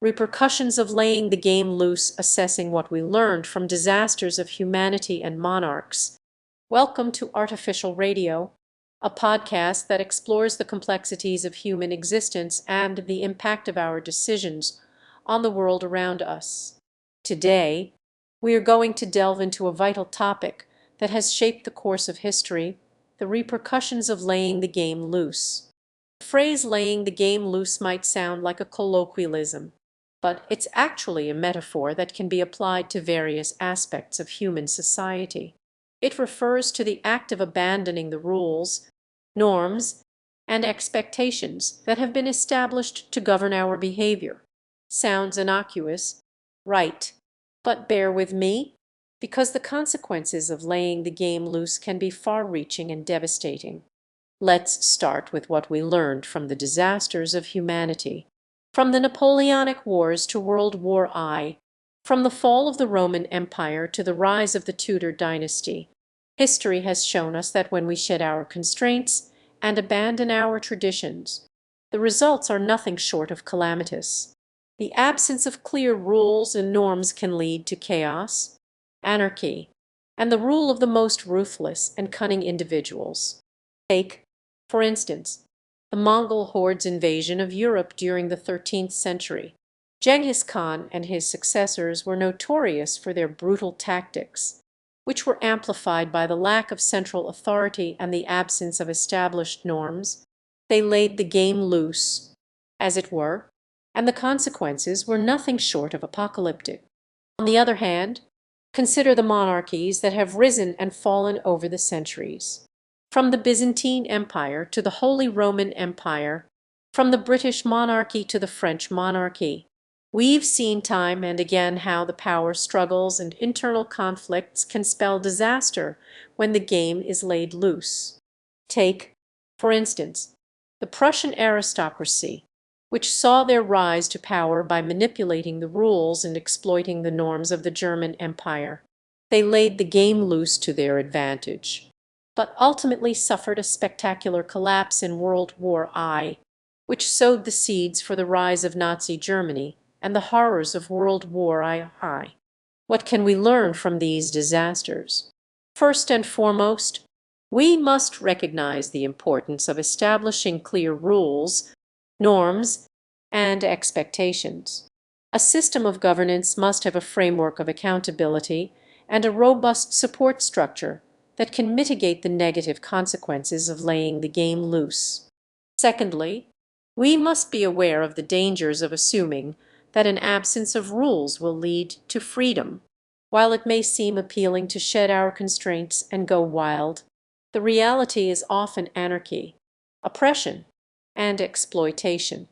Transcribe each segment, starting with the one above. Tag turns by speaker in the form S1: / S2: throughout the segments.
S1: Repercussions of laying the game loose, assessing what we learned from disasters of humanity and monarchs. Welcome to Artificial Radio, a podcast that explores the complexities of human existence and the impact of our decisions on the world around us. Today, we are going to delve into a vital topic that has shaped the course of history: the repercussions of laying the game loose. The phrase laying the game loose might sound like a colloquialism, but it's actually a metaphor that can be applied to various aspects of human society. It refers to the act of abandoning the rules, norms, and expectations that have been established to govern our behavior. Sounds innocuous, right? But bear with me, because the consequences of laying the game loose can be far-reaching and devastating. Let's start with what we learned from the disasters of humanity. From the Napoleonic Wars to World War I, from the fall of the Roman Empire to the rise of the Tudor dynasty, history has shown us that when we shed our constraints and abandon our traditions, the results are nothing short of calamitous. The absence of clear rules and norms can lead to chaos, anarchy, and the rule of the most ruthless and cunning individuals. Take, for instance, the Mongol hordes' invasion of Europe during the 13th century. Genghis Khan and his successors were notorious for their brutal tactics, which were amplified by the lack of central authority and the absence of established norms. They laid the game loose, as it were, and the consequences were nothing short of apocalyptic. On the other hand, consider the monarchies that have risen and fallen over the centuries. From the Byzantine Empire to the Holy Roman Empire, from the British monarchy to the French monarchy, we've seen time and again how the power struggles and internal conflicts can spell disaster when the game is laid loose. Take, for instance, the Prussian aristocracy, which saw their rise to power by manipulating the rules and exploiting the norms of the German Empire. They laid the game loose to their advantage, but ultimately suffered a spectacular collapse in World War I, which sowed the seeds for the rise of Nazi Germany and the horrors of World War I. What can we learn from these disasters? First and foremost, we must recognize the importance of establishing clear rules, norms, and expectations. A system of governance must have a framework of accountability and a robust support structure that can mitigate the negative consequences of laying the game loose. Secondly, we must be aware of the dangers of assuming that an absence of rules will lead to freedom. While it may seem appealing to shed our constraints and go wild, the reality is often anarchy, oppression, and exploitation.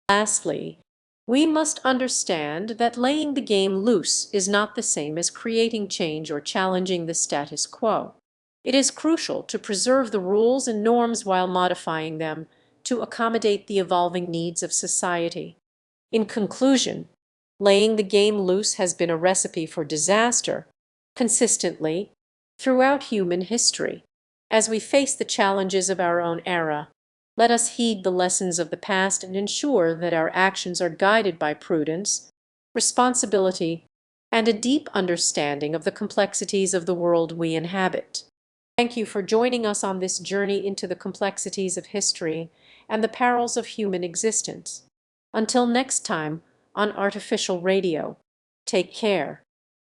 S1: Lastly, we must understand that laying the game loose is not the same as creating change or challenging the status quo. It is crucial to preserve the rules and norms while modifying them to accommodate the evolving needs of society. In conclusion, laying the game loose has been a recipe for disaster consistently throughout human history. As we face the challenges of our own era, let us heed the lessons of the past and ensure that our actions are guided by prudence, responsibility, and a deep understanding of the complexities of the world we inhabit. Thank you for joining us on this journey into the complexities of history and the perils of human existence. Until next time on Artificial Radio, take care.